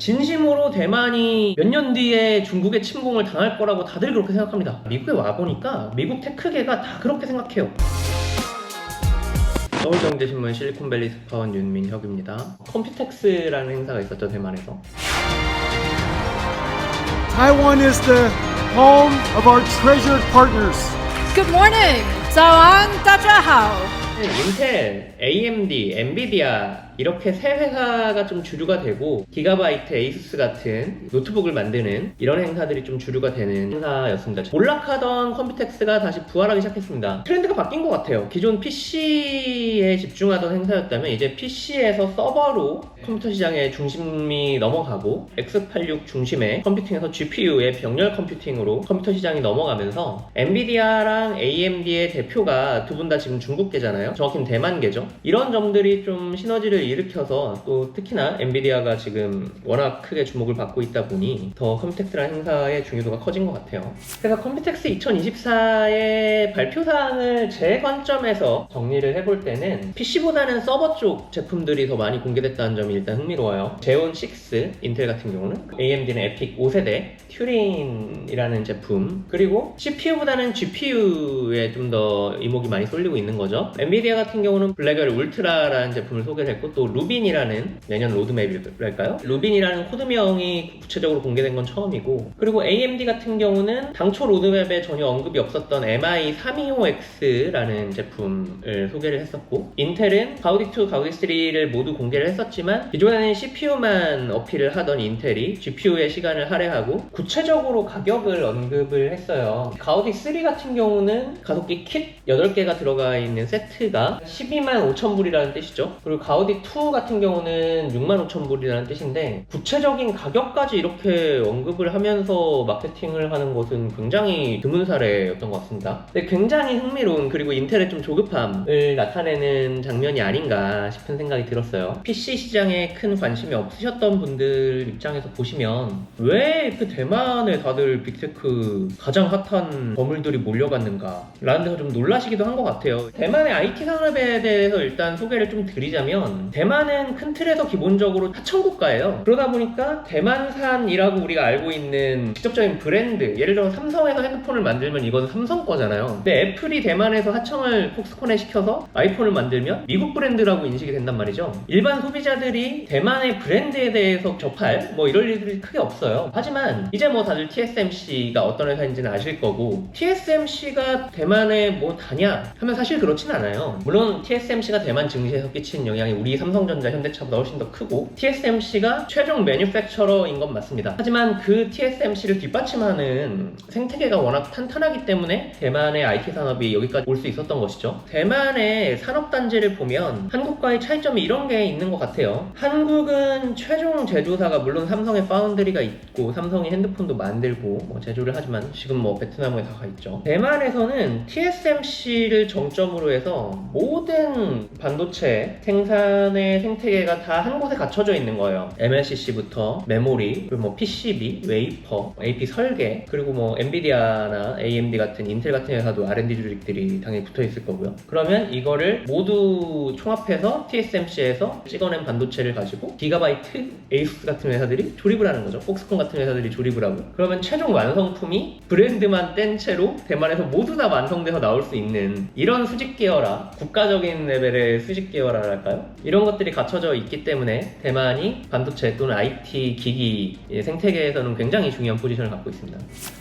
진심으로 대만이 몇 년 뒤에 중국의 침공을 당할 거라고 다들 그렇게 생각합니다. 미국에 와보니까 미국 테크계가 다 그렇게 생각해요. 서울경제신문 실리콘밸리 스파원 윤민혁입니다. 컴퓨텍스라는 행사가 있었죠, 대만에서. Taiwan is the home of our treasured partners. Good morning. 早安,大家好. 인텔, AMD, 엔비디아 이렇게 세 회사가 좀 주류가 되고 기가바이트, 에이수스 같은 노트북을 만드는 이런 행사들이 좀 주류가 되는 행사였습니다. 몰락하던 컴퓨텍스가 다시 부활하기 시작했습니다. 트렌드가 바뀐 것 같아요. 기존 PC에 집중하던 행사였다면 이제 PC에서 서버로 컴퓨터 시장의 중심이 넘어가고 x86 중심의 컴퓨팅에서 GPU의 병렬 컴퓨팅으로 컴퓨터 시장이 넘어가면서 엔비디아랑 AMD의 대표가 두 분 다 지금 중국계잖아요. 정확히는 대만계죠. 이런 점들이 좀 시너지를 일으켜서 또 특히나 엔비디아가 지금 워낙 크게 주목을 받고 있다 보니 더 컴퓨텍스라는 행사의 중요도가 커진 것 같아요. 그래서 컴퓨텍스 2024의 발표사항을 제 관점에서 정리를 해볼 때는 PC보다는 서버 쪽 제품들이 더 많이 공개됐다는 점이 일단 흥미로워요. 제온 6 인텔 같은 경우는, AMD는 에픽 5세대 튜린이라는 제품, 그리고 CPU보다는 GPU에 좀 더 이목이 많이 쏠리고 있는 거죠. 엔비디아 같은 경우는 블랙웰 울트라라는 제품을 소개를 했고, 또 루빈이라는 내년 로드맵이랄까요? 루빈이라는 코드명이 구체적으로 공개된 건 처음이고, 그리고 AMD 같은 경우는 당초 로드맵에 전혀 언급이 없었던 MI325X라는 제품을 소개를 했었고, 인텔은 가우디2, 가우디3를 모두 공개를 했었지만 기존에는 CPU만 어필을 하던 인텔이 GPU의 시간을 할애하고 구체적으로 가격을 언급을 했어요. 가우디3 같은 경우는 가속기 킷 8개가 들어가 있는 세트가 125,000불이라는 뜻이죠. 그리고 가우디2 같은 경우는 65,000불이라는 뜻인데, 구체적인 가격까지 이렇게 언급을 하면서 마케팅을 하는 것은 굉장히 드문 사례였던 것 같습니다. 근데 굉장히 흥미로운, 그리고 인텔의 좀 조급함을 나타내는 장면이 아닌가 싶은 생각이 들었어요. PC 시장에 큰 관심이 없으셨던 분들 입장에서 보시면 왜 그 대만에 다들 빅테크 가장 핫한 거물들이 몰려갔는가 라는 데서 좀 놀라시기도 한 것 같아요. 대만의 IT 산업에 대해서 일단 소개를 좀 드리자면, 대만은 큰 틀에서 기본적으로 하청국가예요. 그러다 보니까 대만산이라고 우리가 알고 있는 직접적인 브랜드, 예를 들어 삼성에서 핸드폰을 만들면 이건 삼성 거잖아요. 근데 애플이 대만에서 하청을 폭스콘에 시켜서 아이폰을 만들면 미국 브랜드라고 인식이 된단 말이죠. 일반 소비자들이 대만의 브랜드에 대해서 접할 이럴 일들이 크게 없어요. 하지만 이제 다들 TSMC가 어떤 회사인지는 아실 거고, TSMC가 대만에 다냐 하면 사실 그렇진 않아요. 물론 TSMC가 대만 증시에서 끼친 영향이 우리 삼성전자, 현대차보다 훨씬 더 크고 TSMC가 최종 매뉴팩처러인 건 맞습니다. 하지만 그 TSMC를 뒷받침하는 생태계가 워낙 탄탄하기 때문에 대만의 IT 산업이 여기까지 올 수 있었던 것이죠. 대만의 산업단지를 보면 한국과의 차이점이 이런 게 있는 것 같아요. 한국은 최종 제조사가, 물론 삼성의 파운드리가 있고 삼성이 핸드폰도 만들고 제조를 하지만 지금 베트남에 다 가 있죠. 대만에서는 TSMC를 정점으로 해서 모든 반도체 생산의 생태계가 다 한 곳에 갖춰져 있는 거예요. MLCC부터 메모리, 그리고 PCB, 웨이퍼, AP 설계, 그리고 엔비디아나 AMD 같은, 인텔 같은 회사도 R&D 조직들이 당연히 붙어 있을 거고요. 그러면 이거를 모두 총합해서 TSMC에서 찍어낸 반도체를 가지고 기가바이트, 에이수스 같은 회사들이 조립을 하는 거죠. 폭스콘 같은 회사들이 조립을 하고, 그러면 최종 완성품이 브랜드만 뗀 채로 대만에서 모두 다 완성돼서 나올 수 있는 이런 수직 계열화, 국가적인 레벨의 수직 계열화랄까요? 이런 것들이 갖춰져 있기 때문에 대만이 반도체 또는 IT 기기 생태계에서는 굉장히 중요한 포지션을 갖고 있습니다.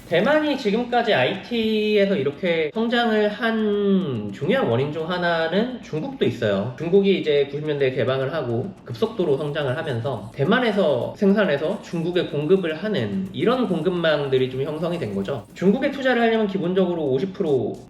대만이 지금까지 IT에서 이렇게 성장을 한 중요한 원인 중 하나는 중국도 있어요. 중국이 이제 90년대에 개방을 하고 급속도로 성장을 하면서 대만에서 생산해서 중국에 공급을 하는 이런 공급망들이 좀 형성이 된 거죠. 중국에 투자를 하려면 기본적으로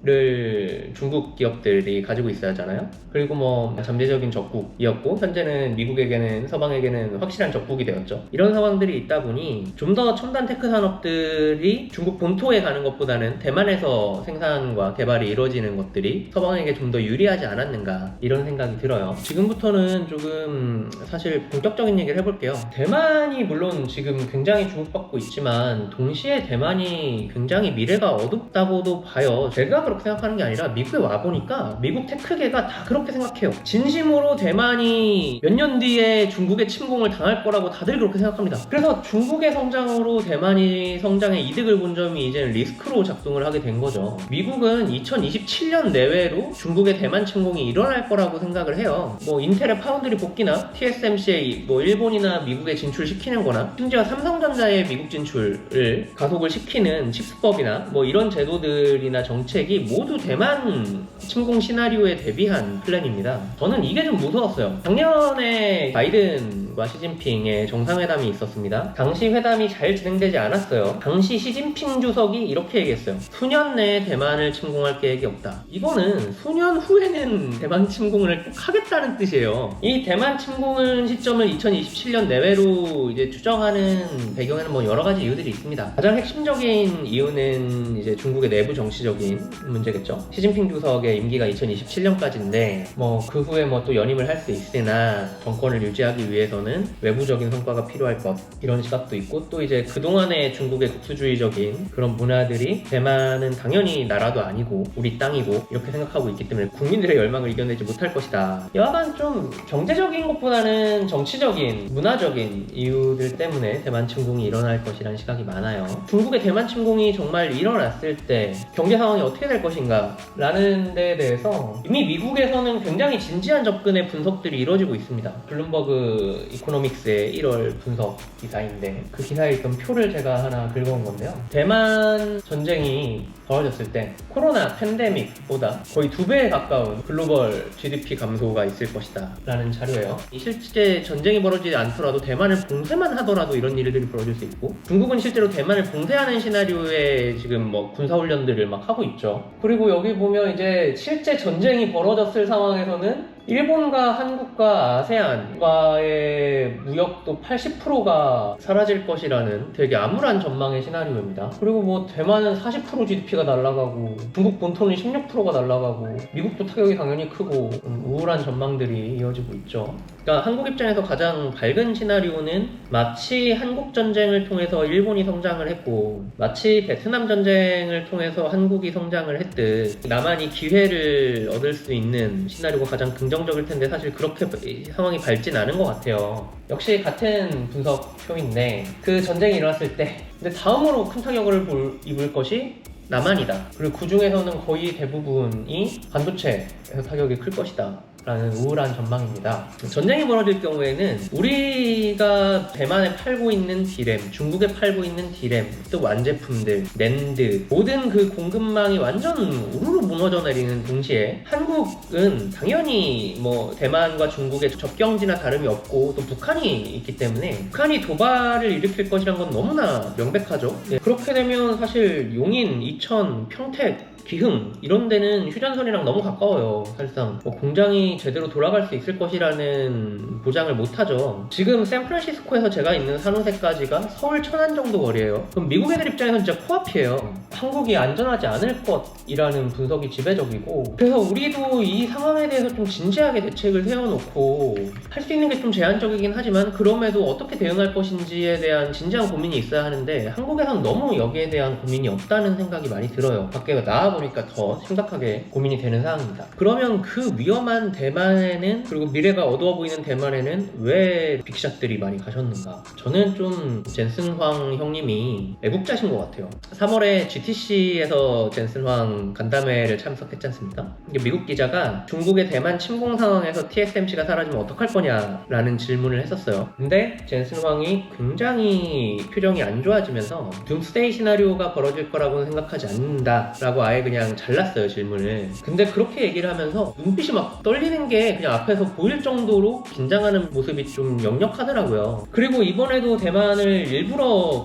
50%를 중국 기업들이 가지고 있어야 하잖아요. 그리고 잠재적인 적국이었고, 현재는 미국에게는, 서방에게는 확실한 적국이 되었죠. 이런 상황들이 있다 보니 좀 더 첨단 테크 산업들이 중국 중국 본토에 가는 것보다는 대만에서 생산과 개발이 이루어지는 것들이 서방에게 좀 더 유리하지 않았는가 이런 생각이 들어요. 지금부터는 조금 사실 본격적인 얘기를 해볼게요. 대만이 물론 지금 굉장히 주목받고 있지만 동시에 대만이 굉장히 미래가 어둡다고도 봐요. 제가 그렇게 생각하는 게 아니라 미국에 와보니까 미국 테크계가 다 그렇게 생각해요. 진심으로 대만이 몇 년 뒤에 중국의 침공을 당할 거라고 다들 그렇게 생각합니다. 그래서 중국의 성장으로 대만이 성장에 이득을 본 점이 이제는 리스크로 작동을 하게 된 거죠. 미국은 2027년 내외로 중국의 대만 침공이 일어날 거라고 생각을 해요. 뭐 인텔의 파운드리 복귀나 TSMC의 뭐 일본이나 미국에 진출시키는 거나 심지어 삼성전자의 미국 진출을 가속을 시키는 칩스법이나 뭐 이런 제도들이나 정책이 모두 대만 침공 시나리오에 대비한 플랜입니다. 저는 이게 좀 무서웠어요. 작년에 바이든과 시진핑의 정상회담이 있었습니다. 당시 회담이 잘 진행되지 않았어요. 당시 시진핑 주석이 이렇게 얘기했어요. 수년 내에 대만을 침공할 계획이 없다. 이거는 수년 후에는 대만 침공을 꼭 하겠다는 뜻이에요. 이 대만 침공은 시점을 2027년 내외로 이제 추정하는 배경에는 뭐 여러 가지 이유들이 있습니다. 가장 핵심적인 이유는 이제 중국의 내부 정치적인 문제겠죠. 시진핑 주석의 임기가 2027년까지인데 뭐 그 후에 뭐 또 연임을 할 수 있으나 정권을 유지하기 위해서는 외부적인 성과가 필요할 것 이런 시각도 있고 또 이제 그동안의 중국의 국수주의적인 그런 문화들이 대만은 당연히 나라도 아니고 우리 땅이고 이렇게 생각하고 있기 때문에 국민들의 열망을 이겨내지 못할 것이다. 여하간 좀 경제적인 것보다는 정치적인 문화적인 이유들 때문에 대만 침공이 일어날 것이라는 시각이 많아요. 중국의 대만 침공이 정말 일어났을 때 경제 상황이 어떻게 될 것인가 라는 데에 대해서 이미 미국에서는 굉장히 진지한 접근의 분석들이 이루어지고 있습니다. 블룸버그 이코노믹스의 1월 분석 기사인데 그 기사에 있던 표를 제가 하나 긁어온 건데요. 대만 전쟁이 벌어졌을 때 코로나 팬데믹보다 거의 2배에 가까운 글로벌 GDP 감소가 있을 것이다 라는 자료예요. 실제 전쟁이 벌어지지 않더라도 대만을 봉쇄만 하더라도 이런 일들이 벌어질 수 있고 중국은 실제로 대만을 봉쇄하는 시나리오에 지금 뭐 군사훈련들을 막 하고 있죠. 그리고 여기 보면 이제 실제 전쟁이 벌어졌을 상황에서는 일본과 한국과 아세안과의 무역도 80%가 사라질 것이라는 되게 암울한 전망의 시나리오입니다. 그리고 뭐 대만은 40% GDP가 날아가고 중국 본토는 16%가 날아가고 미국도 타격이 당연히 크고 우울한 전망들이 이어지고 있죠. 그러니까 한국 입장에서 가장 밝은 시나리오는 마치 한국 전쟁을 통해서 일본이 성장을 했고 마치 베트남 전쟁을 통해서 한국이 성장을 했듯 남한이 기회를 얻을 수 있는 시나리오가 가장 긍정적일 텐데 사실 그렇게 상황이 밝진 않은 것 같아요. 역시 같은 분석표인데 그 전쟁이 일어났을 때 근데 다음으로 큰 타격을 입을 것이 남한이다. 그리고 그 중에서는 거의 대부분이 반도체에서 타격이 클 것이다 라는 우울한 전망입니다. 전쟁이 벌어질 경우에는 우리가 대만에 팔고 있는 디램, 중국에 팔고 있는 디램, 또 완제품들, 낸드 모든 그 공급망이 완전 우르르 무너져 내리는 동시에 한국은 당연히 뭐 대만과 중국의 접경지나 다름이 없고 또 북한이 있기 때문에 북한이 도발을 일으킬 것이란 건 너무나 명백하죠. 네, 그렇게 되면 사실 용인, 이천, 평택 기흥 이런 데는 휴전선이랑 너무 가까워요. 사실상 뭐 공장이 제대로 돌아갈 수 있을 것이라는 보장을 못하죠. 지금 샌프란시스코에서 제가 있는 산호세까지가 서울 천안 정도 거리예요. 그럼 미국 애들 입장에서는 진짜 코앞이에요. 한국이 안전하지 않을 것이라는 분석이 지배적이고 그래서 우리도 이 상황에 대해서 좀 진지하게 대책을 세워놓고 할 수 있는 게 좀 제한적이긴 하지만 그럼에도 어떻게 대응할 것인지에 대한 진지한 고민이 있어야 하는데 한국에서는 너무 여기에 대한 고민이 없다는 생각이 많이 들어요. 밖에 나와보니까 더 심각하게 고민이 되는 상황입니다. 그러면 그 위험한 대만에는 그리고 미래가 어두워 보이는 대만에는 왜 빅샷들이 많이 가셨는가? 저는 좀 젠슨 황 형님이 애국자신 것 같아요. 3월에 GTC에서 젠슨 황 간담회를 참석했지 않습니까? 미국 기자가 중국의 대만 침공 상황에서 TSMC가 사라지면 어떡할 거냐라는 질문을 했었어요. 근데 젠슨 황이 굉장히 표정이 안 좋아지면서 둠스데이 시나리오가 벌어질 거라고는 생각하지 않는다라고 아예 그냥 잘랐어요, 질문을. 근데 그렇게 얘기를 하면서 눈빛이 막 떨리는 게 그냥 앞에서 보일 정도로 긴장하는 모습이 좀 역력하더라고요. 그리고 이번에도 대만을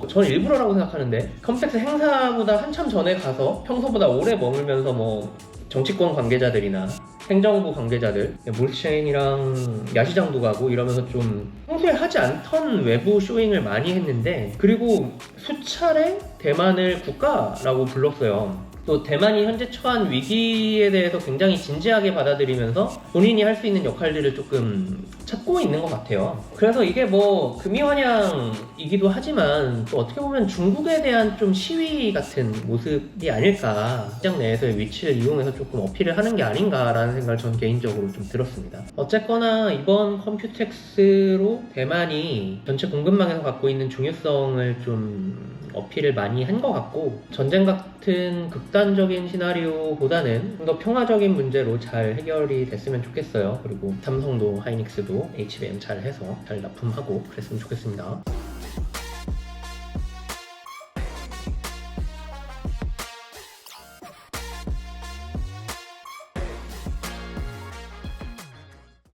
전 일부러라고 생각하는데 컴팩스 행사보다 한참 전에 가서 평소보다 오래 머물면서 뭐 정치권 관계자들이나 행정부 관계자들, 몰체인이랑 야시장도 가고 이러면서 좀 평소에 하지 않던 외부 쇼잉을 많이 했는데, 그리고 수차례 대만을 국가라고 불렀어요. 또 대만이 현재 처한 위기에 대해서 굉장히 진지하게 받아들이면서 본인이 할 수 있는 역할들을 조금 찾고 있는 것 같아요. 그래서 이게 뭐 금이환영이기도 하지만 또 어떻게 보면 중국에 대한 좀 시위 같은 모습이 아닐까, 시장 내에서의 위치를 이용해서 조금 어필을 하는 게 아닌가라는 생각을 전 개인적으로 좀 들었습니다. 어쨌거나 이번 컴퓨텍스로 대만이 전체 공급망에서 갖고 있는 중요성을 좀 어필을 많이 한 것 같고, 전쟁 같은 극단적인 시나리오보다는 좀 더 평화적인 문제로 잘 해결이 됐으면 좋겠어요. 그리고 삼성도 하이닉스도 HBM 잘 해서 잘 납품하고 그랬으면 좋겠습니다.